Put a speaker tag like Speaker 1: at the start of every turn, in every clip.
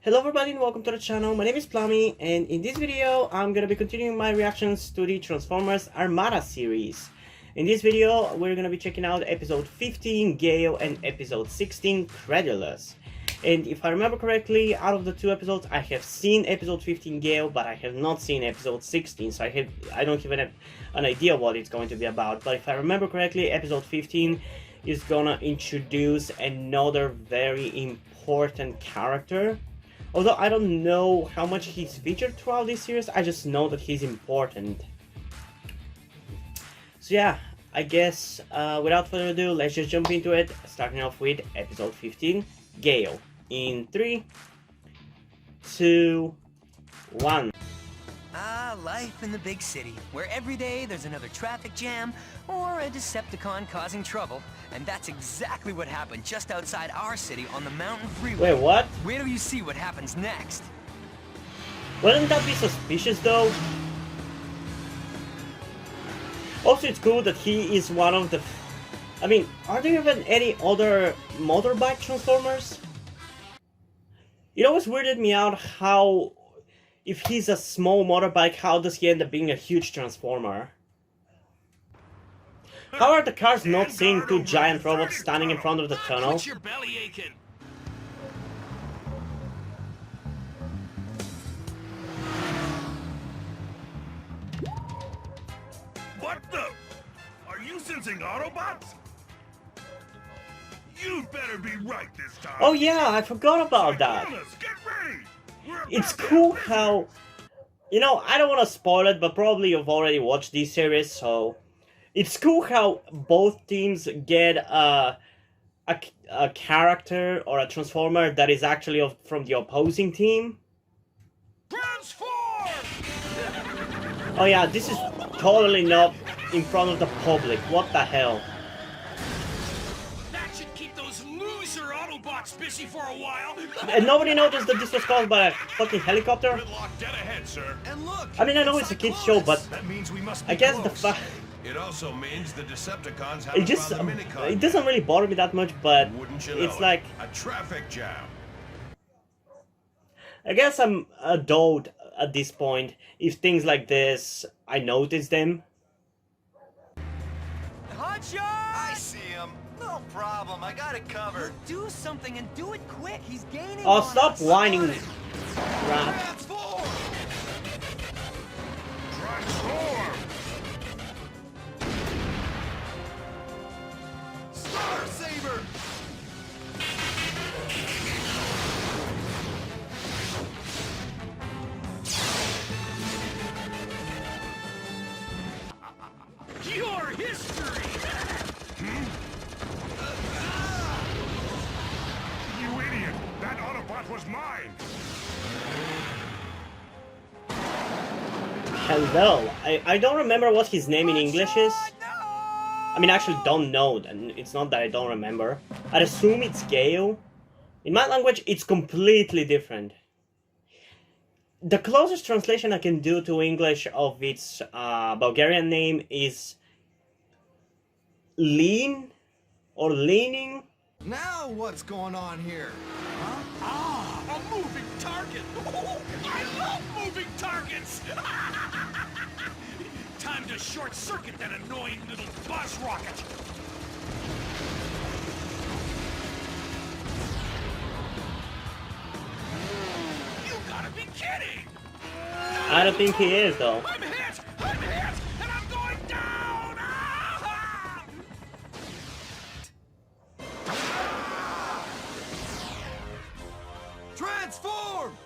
Speaker 1: Hello everybody and welcome to the channel. My name is Plummy, and in this video I'm gonna be continuing my reactions to the Transformers Armada series. In this video we're gonna be checking out episode 15 Gale and episode 16 Credelous. And if I remember correctly, out of the two episodes I have seen episode 15 Gale, but I have not seen episode 16, so I don't even have an idea what it's going to be about. But if I remember correctly, episode 15 is gonna introduce another very important character. Although I don't know how much he's featured throughout this series, I just know that he's important. So yeah, I guess without further ado, let's just jump into it, starting off with episode 15, Gale, in 3, 2, 1.
Speaker 2: Life in the big city, where every day there's another traffic jam or a Decepticon causing trouble. And that's exactly what happened just outside our city on the mountain freeway.
Speaker 1: Wait, what?
Speaker 2: Wait till you see what happens next.
Speaker 1: Wouldn't that be suspicious though? Also, it's cool that he is one of the... I mean, are there even any other motorbike Transformers? It always weirded me out how... If he's a small motorbike, how does he end up being a huge Transformer? How are the cars not seeing two giant robots standing in front of the tunnel?
Speaker 3: What's your belly aching? What the? Are you sensing Autobots? You'd better be right this time.
Speaker 1: Oh yeah, I forgot about that.
Speaker 3: Get ready.
Speaker 1: It's cool how... You know, I don't want to spoil it, but probably you've already watched this series, so... It's cool how both teams get a character or a Transformer that is actually from the opposing team.
Speaker 3: Transform!
Speaker 1: Oh yeah, this is totally not in front of the public. What the hell?
Speaker 3: That should keep those loser Autobots busy for a while.
Speaker 1: And nobody noticed that this was caused by a fucking helicopter?
Speaker 3: Gridlock, dead ahead, sir. And look,
Speaker 1: I mean, I know it's a kid's show, but
Speaker 3: that means we must
Speaker 1: I guess the fact...
Speaker 4: It also means the Decepticons have
Speaker 1: It doesn't really bother me that much, but it's like...
Speaker 4: a traffic jam.
Speaker 1: I guess I'm adult at this point. If things like this, I notice them.
Speaker 2: Hotshot!
Speaker 5: I see him. No problem. I got it covered.
Speaker 2: Do something and do it quick. He's gaining.
Speaker 1: Oh,
Speaker 2: on
Speaker 1: stop
Speaker 2: us.
Speaker 1: whining, Rat.
Speaker 5: Transform!
Speaker 3: Transform!
Speaker 5: Star Saber!
Speaker 3: Your history! You idiot! That Autobot was mine!
Speaker 1: Hello. I don't remember what his name in English is. I mean, I actually don't know, and it's not that I don't remember. I'd assume it's Gale. In my language, it's completely different. The closest translation I can do to English of its Bulgarian name is Lean or Leaning.
Speaker 5: Now what's going on here? Huh?
Speaker 3: Ah, a moving target! I love moving targets! Time to short-circuit that annoying little buzz rocket! You gotta be kidding!
Speaker 1: I don't think he is, though.
Speaker 3: I'm hit! I'm hit! And I'm going down! Ah!
Speaker 5: Transform!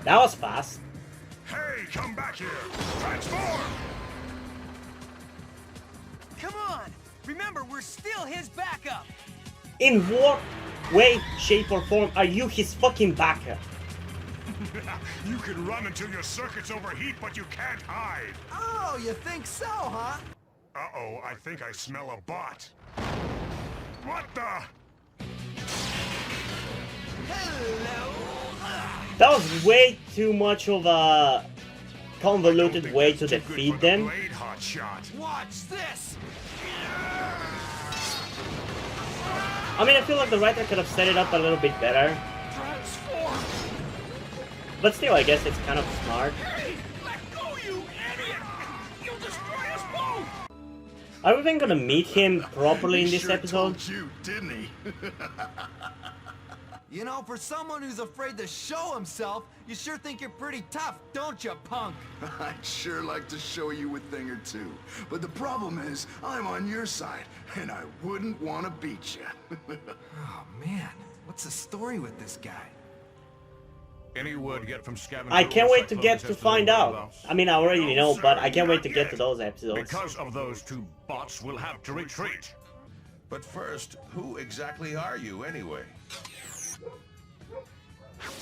Speaker 1: That was fast.
Speaker 3: Hey, come back here! Transform!
Speaker 2: Come on. Remember, we're still his backup.
Speaker 1: In what way, shape, or form are you his fucking backup?
Speaker 3: You can run until your circuits overheat, but you can't hide!
Speaker 5: Oh, you think so, huh?
Speaker 3: Uh-oh, I think I smell a bot. What the?
Speaker 5: Hello!
Speaker 1: That was way too much of a convoluted way to defeat them.
Speaker 3: Blade, hot shot.
Speaker 5: Watch this!
Speaker 1: I mean, I feel like the writer could have set it up a little bit better. But still, I guess it's kind of smart.
Speaker 3: Hey, let go, you idiot! You'll destroy us both!
Speaker 1: Are we even gonna meet him properly in this
Speaker 6: Sure
Speaker 1: episode?
Speaker 6: told you, didn't he?
Speaker 5: You know, for someone who's afraid to show himself, you sure think you're pretty tough, don't you, punk?
Speaker 6: I'd sure like to show you a thing or two. But the problem is, I'm on your side, and I wouldn't want to beat you.
Speaker 5: Oh, man. What's the story with this guy?
Speaker 3: Any word yet from Scavenger?
Speaker 1: I can't wait to get to
Speaker 3: Cyclones
Speaker 1: find
Speaker 3: has
Speaker 1: out.
Speaker 3: lost?
Speaker 1: I mean, I already
Speaker 3: No,
Speaker 1: know, but
Speaker 3: sir,
Speaker 1: I can't wait
Speaker 3: not
Speaker 1: to get to
Speaker 3: yet.
Speaker 1: those episodes.
Speaker 3: Because of those two bots, we'll have to retreat.
Speaker 4: But first, who exactly are you anyway?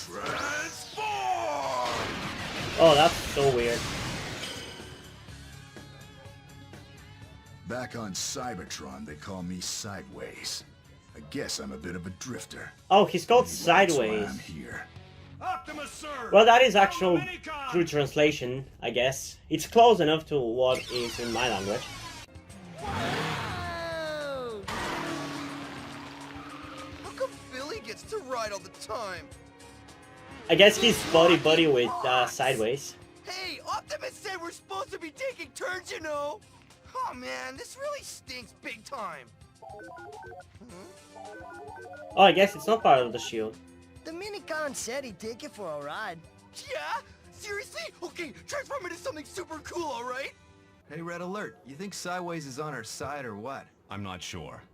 Speaker 6: Transform!
Speaker 1: Oh, that's so weird.
Speaker 6: Back on Cybertron, they call me Sideways. I guess I'm a bit of a drifter.
Speaker 1: Oh, he's called
Speaker 6: Maybe that's why
Speaker 1: Sideways.
Speaker 6: I'm here.
Speaker 3: Optimus, sir!
Speaker 1: Well, that is actual true translation, I guess. It's close enough to what is in my language.
Speaker 5: How come Philly gets to ride all the time?
Speaker 1: I guess he's buddy with Sideways.
Speaker 5: Hey, Optimus said we're supposed to be taking turns, you know! Oh man, this really stinks big time.
Speaker 1: Oh, I guess it's not part of the shield.
Speaker 7: The minicon said he'd take you for a ride.
Speaker 5: Yeah? Seriously? Okay, transform into something super cool, alright? Hey, Red Alert, you think Sideways is on our side or what?
Speaker 8: I'm not sure.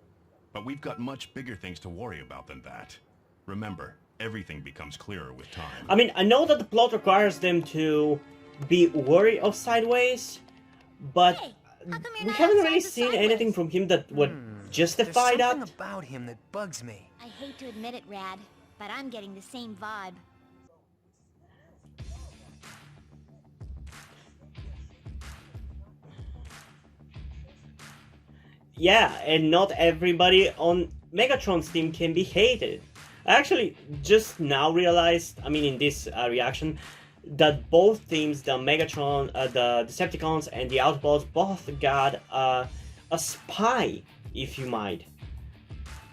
Speaker 8: But we've got much bigger things to worry about than that. Remember, everything becomes clearer with time.
Speaker 1: I mean, I know that the plot requires them to be wary of Sideways, but
Speaker 7: Hey, how come you're
Speaker 1: we
Speaker 7: not
Speaker 1: haven't
Speaker 7: outside
Speaker 1: really
Speaker 7: the
Speaker 1: seen
Speaker 7: Sideways?
Speaker 1: anything from him that would justify
Speaker 2: There's
Speaker 1: that.
Speaker 2: something about him that bugs me.
Speaker 9: I hate to admit it, Rad, but I'm getting the same vibe.
Speaker 1: Yeah, and not everybody on Megatron's team can be hated. I actually just now realized, I mean in this reaction, that both teams, the Megatron, the Decepticons and the Autobots, both got a spy, if you might.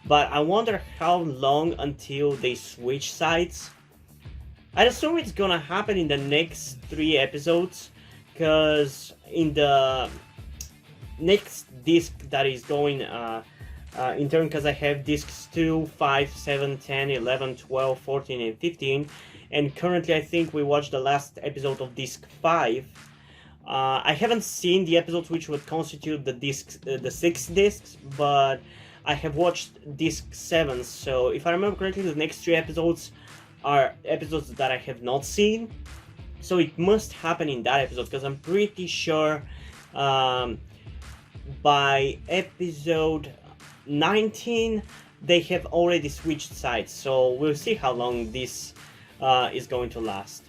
Speaker 1: But I wonder how long until they switch sides. I assume it's gonna happen in the next 3 episodes, because in the next disc that is going in turn, because I have discs 2, 5, 7, 10, 11, 12, 14 and 15, and currently I think we watched the last episode of disc 5. I haven't seen the episodes which would constitute the discs, the 6 discs, but I have watched disc 7, so if I remember correctly, the next 3 episodes are episodes that I have not seen, so it must happen in that episode, because I'm pretty sure by episode 19 they have already switched sides, so we'll see how long this is going to last.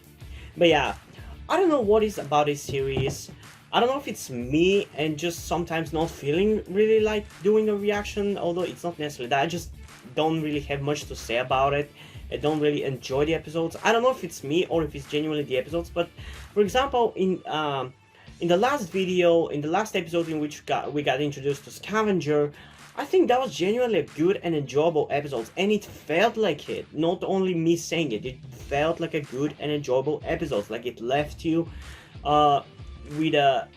Speaker 1: But yeah, I don't know what is about this series. I don't know if it's me and just sometimes not feeling really like doing a reaction, although it's not necessarily that. I just don't really have much to say about it. I don't really enjoy the episodes. I don't know if it's me or if it's genuinely the episodes, but for example, in the last video, in the last episode in which we got introduced to Scavenger, I think that was genuinely a good and enjoyable episode, and it felt like it. Not only me saying it, it felt like a good and enjoyable episode. Like it left you with a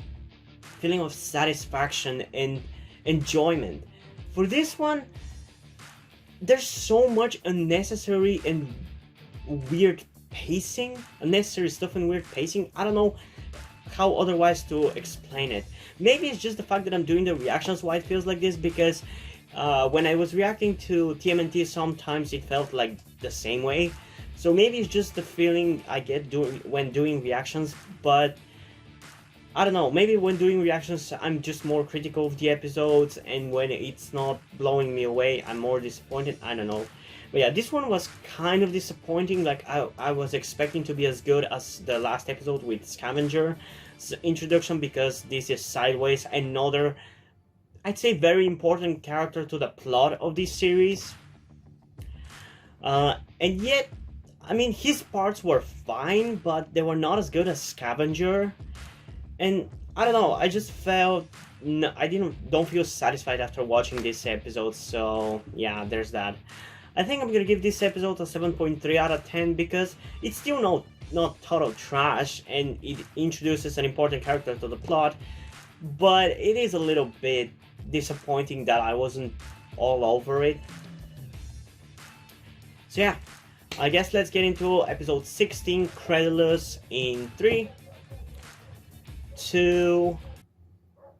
Speaker 1: feeling of satisfaction and enjoyment. For this one, there's so much unnecessary and weird pacing, unnecessary stuff and weird pacing. I don't know how otherwise to explain it. Maybe it's just the fact that I'm doing the reactions why it feels like this, because when I was reacting to TMNT, sometimes it felt like the same way. So maybe it's just the feeling I get when doing reactions, but I don't know, maybe when doing reactions I'm just more critical of the episodes, and when it's not blowing me away I'm more disappointed. I don't know. But yeah, this one was kind of disappointing. Like I was expecting to be as good as the last episode with Scavenger's introduction, because this is Sideways, another, I'd say, very important character to the plot of this series. And yet, I mean, his parts were fine, but they were not as good as Scavenger. And I don't know, I just felt I don't feel satisfied after watching this episode, so yeah, there's that. I think I'm gonna give this episode a 7.3 out of 10 because it's still not total trash and it introduces an important character to the plot, but it is a little bit disappointing that I wasn't all over it. So yeah, I guess let's get into episode 16, Credelous, in 3, 2,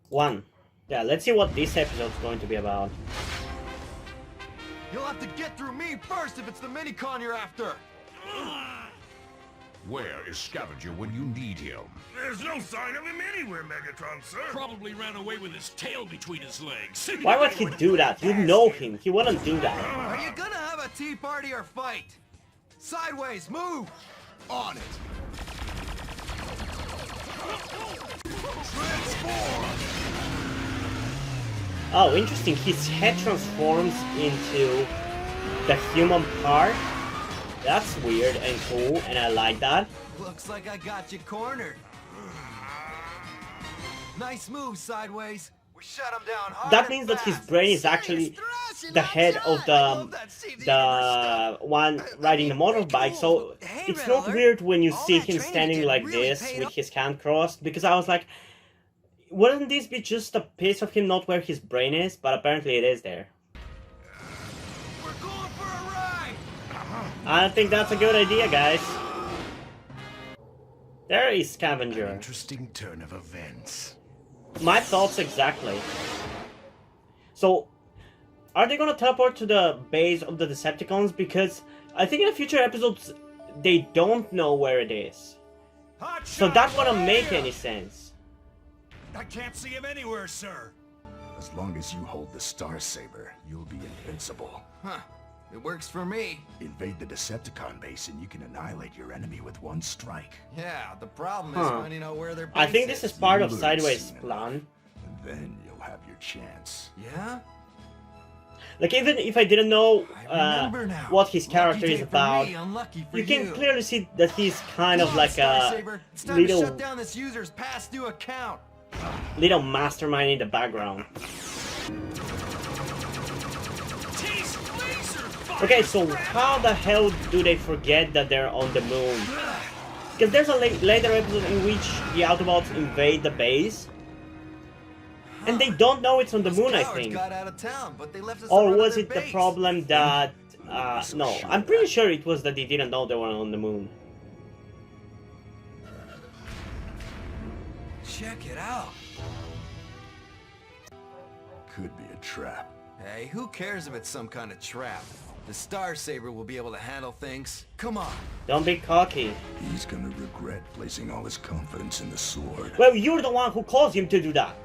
Speaker 1: 1. Yeah, let's see what this episode is going to be about.
Speaker 5: You'll have to get through me first if it's the minicon you're after.
Speaker 3: Where is Scavenger when you need him?
Speaker 10: There's no sign of him anywhere, Megatron, sir. Probably ran away with his tail between his legs.
Speaker 1: Why would he do that? You know him. He wouldn't do that.
Speaker 5: Are you gonna have a tea party or fight? Sideways, move!
Speaker 6: On it.
Speaker 1: Oh, interesting. His head transforms into the human part. That's weird and cool, and I like that.
Speaker 5: Looks like I got you cornered. Nice move, Sideways. We shut him down hard.
Speaker 1: That means that his brain is actually the head of the one riding the motorbike, so it's not weird when you see him standing like this with his hand crossed, because I was like, wouldn't this be just a piece of him not where his brain is? But apparently it is there.
Speaker 5: We're going for a ride.
Speaker 1: I don't think that's a good idea, guys. There is Scavenger.
Speaker 3: Interesting turn of events.
Speaker 1: My thoughts exactly. So, are they gonna teleport to the base of the Decepticons? Because I think in the future episodes, they don't know where it is. So that wouldn't make any sense.
Speaker 10: I can't see him anywhere, sir.
Speaker 6: As long as you hold the Star Saber, you'll be invincible.
Speaker 5: Huh. It works for me.
Speaker 6: Invade the Decepticon base and you can annihilate your enemy with one strike.
Speaker 5: Yeah, the problem is finding out where their base
Speaker 1: I think this is part of Sideways' plan.
Speaker 6: And then you'll have your chance.
Speaker 5: Yeah?
Speaker 1: Like, even if I didn't know what his character is about,
Speaker 5: Me,
Speaker 1: you can clearly see that he's kind of like a little
Speaker 5: shut down this user's past due account.
Speaker 1: Little mastermind in the background. Okay, so how the hell do they forget that they're on the moon? Because there's a later episode in which the Autobots invade the base, and they don't know it's on the moon, I think.
Speaker 5: Got out of town, but they left us
Speaker 1: Or was it the problem that... no, I'm pretty sure it was that they didn't know they were on the moon.
Speaker 5: Check it out.
Speaker 6: Could be a trap.
Speaker 5: Hey, who cares if it's some kind of trap? The Star Saber will be able to handle things. Come on.
Speaker 1: Don't be cocky.
Speaker 6: He's gonna regret placing all his confidence in the sword.
Speaker 1: Well, you're the one who caused him to do that.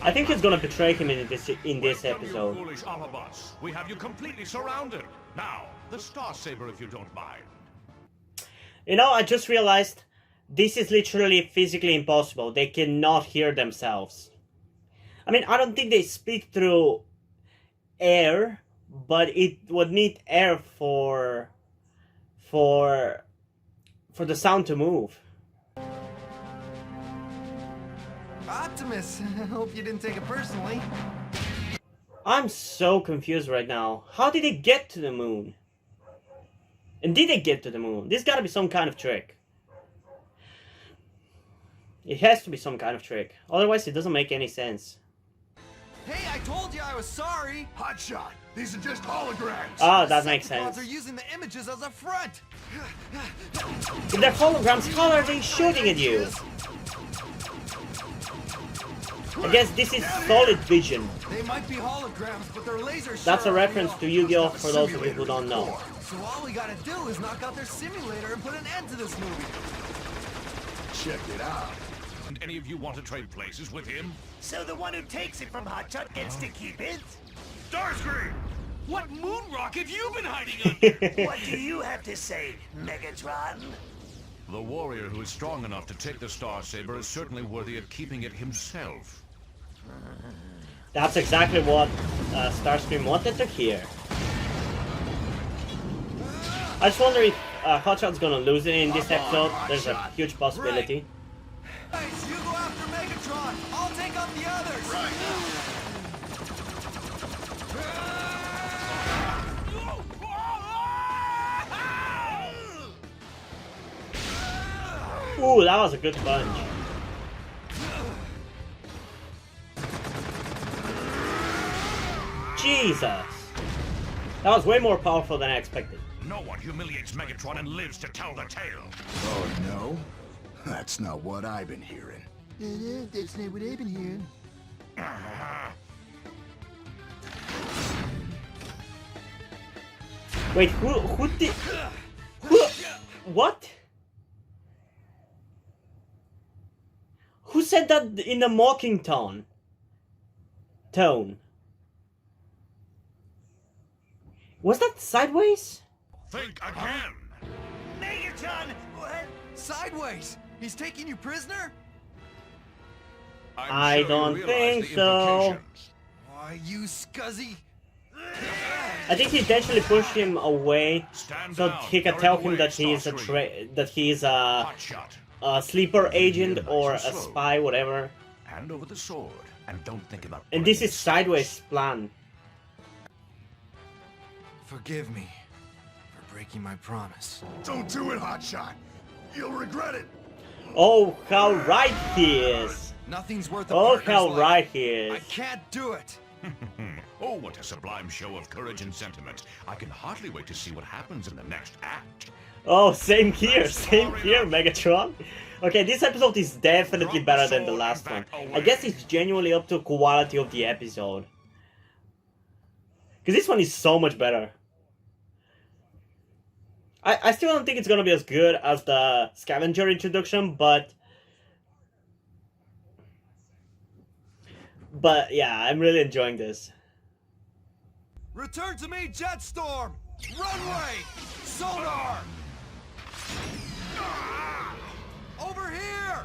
Speaker 1: I think he's gonna betray him in this episode.
Speaker 3: You foolish Autobots. We have you completely surrounded. Now, the Star Saber, if you don't mind.
Speaker 1: You know, I just realized this is literally physically impossible. They cannot hear themselves. I mean, I don't think they speak through air, but it would need air for the sound to move.
Speaker 5: Optimus, I hope you didn't take it personally.
Speaker 1: I'm so confused right now. How did they get to the moon? And did they get to the moon? This gotta be some kind of trick. It has to be some kind of trick. Otherwise, it doesn't make any sense.
Speaker 5: Hey, I told you I was sorry.
Speaker 6: Hotshot! These are just holograms!
Speaker 1: Ah, that makes sense.
Speaker 5: They're using the images as a front.
Speaker 1: If they're holograms, how are they shooting at you? I guess this is solid vision.
Speaker 5: They might be holograms, but their lasers.
Speaker 1: That's a reference to Yu-Gi-Oh! For those of you who don't know.
Speaker 5: So all we gotta do is knock out their simulator and put an end to this movie.
Speaker 6: Check it out.
Speaker 3: And any of you want to trade places with him?
Speaker 10: So the one who takes it from Hotshot gets to keep it? Starscream! What moon rock have you been hiding under? What do you have to say, Megatron?
Speaker 3: The warrior who is strong enough to take the Star Saber is certainly worthy of keeping it himself.
Speaker 1: That's exactly what Starscream wanted to hear. I just wonder if Hotshot's gonna lose it in this episode. There's a huge possibility.
Speaker 5: Nice, you go after Megatron. I'll take out the others.
Speaker 1: Ooh, that was a good punch. Jesus! That was way more powerful than I expected.
Speaker 3: No one humiliates Megatron and lives to tell the tale.
Speaker 6: Oh, no? That's not what I've been hearing.
Speaker 7: That's not what I've been hearing.
Speaker 1: Wait, who did... What? Who said that in a mocking tone? Was that Sideways?
Speaker 3: Think again!
Speaker 10: Megatron! What?
Speaker 5: Sideways! He's taking you prisoner?
Speaker 1: I
Speaker 3: sure you
Speaker 1: don't
Speaker 3: realize
Speaker 1: think
Speaker 3: the
Speaker 1: so.
Speaker 3: implications.
Speaker 5: Why, you scuzzy!
Speaker 1: I think he intentionally pushed him away
Speaker 3: Stand
Speaker 1: so
Speaker 3: down.
Speaker 1: he can
Speaker 3: You're
Speaker 1: tell
Speaker 3: in the
Speaker 1: him
Speaker 3: way,
Speaker 1: that he is a
Speaker 3: Hotshot.
Speaker 1: sleeper agent
Speaker 3: Nice
Speaker 1: or
Speaker 3: and
Speaker 1: a
Speaker 3: slow.
Speaker 1: spy, whatever.
Speaker 3: Hand over the sword and don't think about.
Speaker 1: And this is Sideways' plan.
Speaker 5: Forgive me for breaking my promise.
Speaker 6: Don't do it, Hotshot. You'll regret it.
Speaker 1: Oh, how right he is!
Speaker 5: Nothing's worth a
Speaker 1: Oh,
Speaker 5: partner's
Speaker 1: how
Speaker 5: life.
Speaker 1: right he
Speaker 5: I
Speaker 1: is!
Speaker 5: can't do it.
Speaker 3: Oh, what a sublime show of courage and sentiment. I can hardly wait to see what happens in the next act.
Speaker 1: Oh, same here, Megatron. Okay, this episode is definitely better than the last one. I guess it's genuinely up to quality of the episode. Because this one is so much better. I still don't think it's gonna be as good as the scavenger introduction, but yeah, I'm really enjoying this.
Speaker 5: Return to me, Jetstorm! Runway! Sonar! Over here!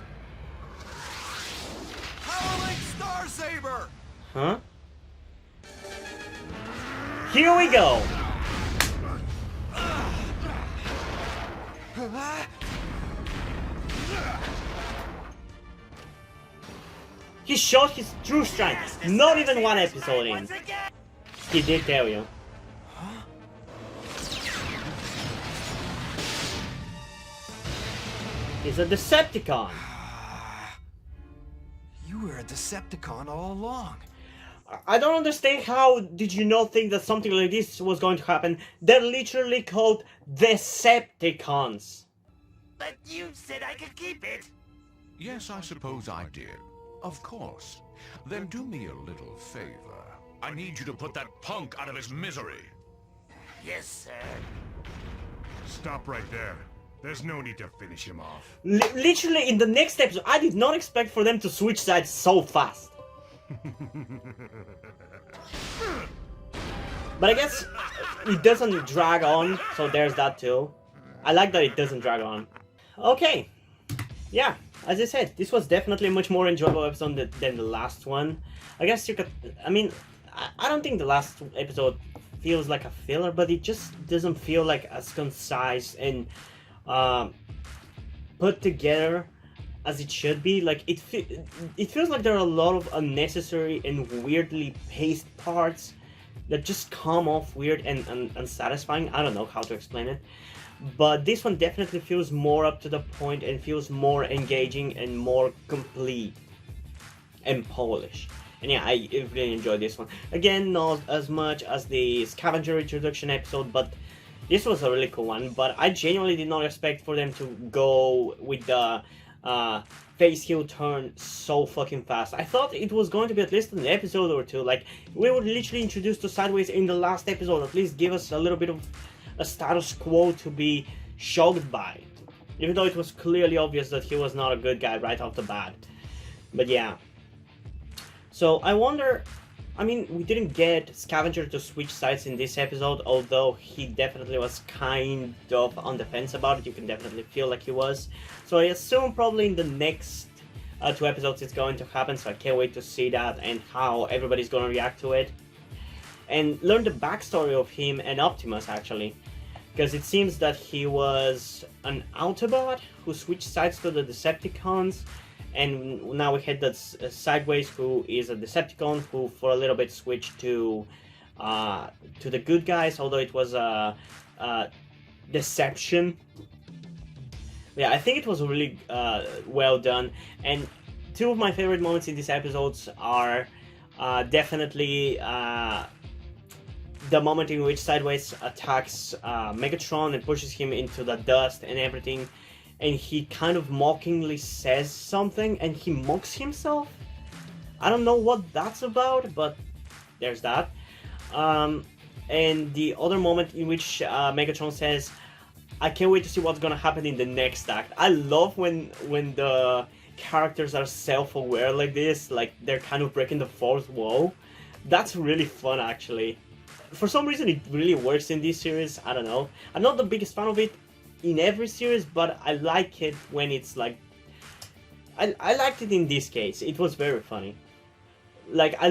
Speaker 5: Powerlink Star Saber!
Speaker 1: Huh? Here we go! He showed his true strength, not even one episode in. He did tell you. He's a Decepticon.
Speaker 5: You were a Decepticon all along.
Speaker 1: I don't understand how did you not think that something like this was going to happen. They're literally called Decepticons.
Speaker 10: But you said I could keep it.
Speaker 3: Yes, I suppose I did. Of course. Then do me a little favor. I need you to put that punk out of his misery.
Speaker 10: Yes, sir.
Speaker 11: Stop right there. There's no need to finish him off.
Speaker 1: Literally in the next episode, I did not expect for them to switch sides so fast. But I guess it doesn't drag on, so there's that too. I like that it doesn't drag on. Okay. Yeah, as I said, this was definitely a much more enjoyable episode than the last one. I guess you could... I mean, I don't think the last episode feels like a filler, but it just doesn't feel like as concise and put together as it should be. Like, it feels like there are a lot of unnecessary and weirdly paced parts that just come off weird and unsatisfying. I don't know how to explain it. But this one definitely feels more up to the point and feels more engaging and more complete and polished. And yeah, I really enjoyed this one. Again, not as much as the Scavenger introduction episode, but this was a really cool one. But I genuinely did not expect for them to go with the face heel turn so fucking fast. I thought it was going to be at least an episode or two. Like, we were literally introduced to Sideways in the last episode. At least give us a little bit of a status quo to be shocked by. Even though it was clearly obvious that he was not a good guy right off the bat. But yeah. So I wonder, I mean, we didn't get Scavenger to switch sides in this episode, although he definitely was kind of on the fence about it. You can definitely feel like he was. So I assume probably in the next 2 episodes it's going to happen, so I can't wait to see that and how everybody's going to react to it. And learn the backstory of him and Optimus, actually. because it seems that he was an Autobot who switched sides to the Decepticons, and now we had that Sideways, who is a Decepticon who for a little bit switched to the good guys, although it was a deception. Yeah, I think it was really well done, and two of my favorite moments in these episodes are definitely the moment in which Sideways attacks Megatron and pushes him into the dust and everything, and he kind of mockingly says something and he mocks himself. I don't know what that's about, but there's that. And the other moment in which Megatron says, "I can't wait to see what's gonna happen in the next act." I love when the characters are self-aware like this, like they're kind of breaking the fourth wall. That's really fun, actually. For some reason it really works in this series, I don't know. I'm not the biggest fan of it in every series, but I like it when it's like... I liked it in this case. It was very funny. Like, I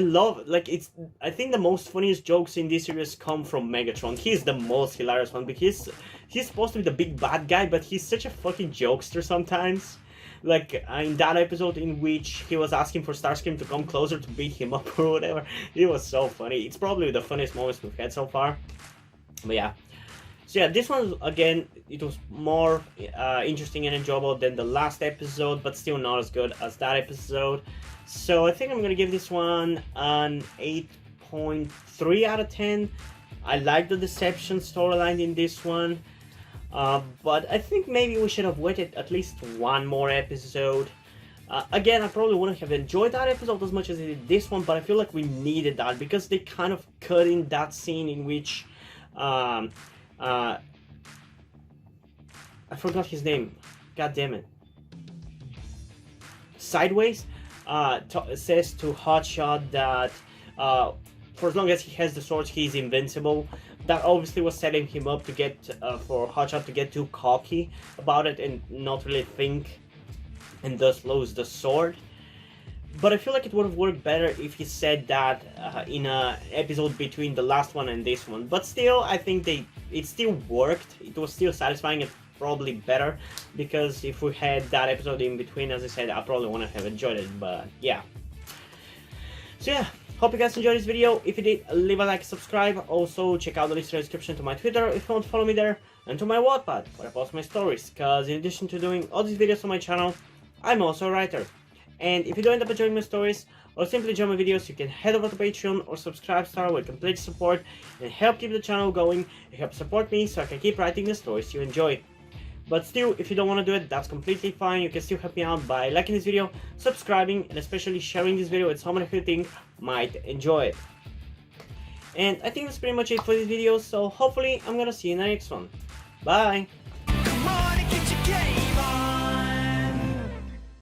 Speaker 1: think the most funniest jokes in this series come from Megatron. He's the most hilarious one, because he's supposed to be the big bad guy, but he's such a fucking jokester sometimes. Like, in that episode in which he was asking for Starscream to come closer to beat him up or whatever. It was so funny. It's probably the funniest moments we've had so far. But yeah. So yeah, this one, again, it was more interesting and enjoyable than the last episode, but still not as good as that episode. So I think I'm gonna give this one an 8.3 out of 10. I like the deception storyline in this one. But I think maybe we should have waited at least one more episode. Again, I probably wouldn't have enjoyed that episode as much as I did this one, but I feel like we needed that, because they kind of cut in that scene in which... I forgot his name. God damn it. Sideways says to Hotshot that for as long as he has the swords, he's invincible. That obviously was setting him up to get for Hotshot to get too cocky about it and not really think, and thus lose the sword. But I feel like it would have worked better if he said that in an episode between the last one and this one. But still, I think it still worked. It was still satisfying and probably better, because if we had that episode in between, as I said, I probably wouldn't have enjoyed it. But yeah. So yeah. Hope you guys enjoyed this video. If you did, leave a like, subscribe. Also, check out the link in the description to my Twitter if you want to follow me there, and to my Wattpad, where I post my stories, because in addition to doing all these videos on my channel, I'm also a writer. And if you do end up enjoying my stories, or simply enjoy my videos, you can head over to Patreon or Subscribestar, where you can pledge support and help keep the channel going. You help support me so I can keep writing the stories you enjoy. But still, if you don't want to do it, that's completely fine. You can still help me out by liking this video, subscribing, and especially sharing this video with someone who you think might enjoy it. And I think that's pretty much it for this video, so hopefully I'm gonna see you in the next one. Bye!
Speaker 10: Come on and get your game on.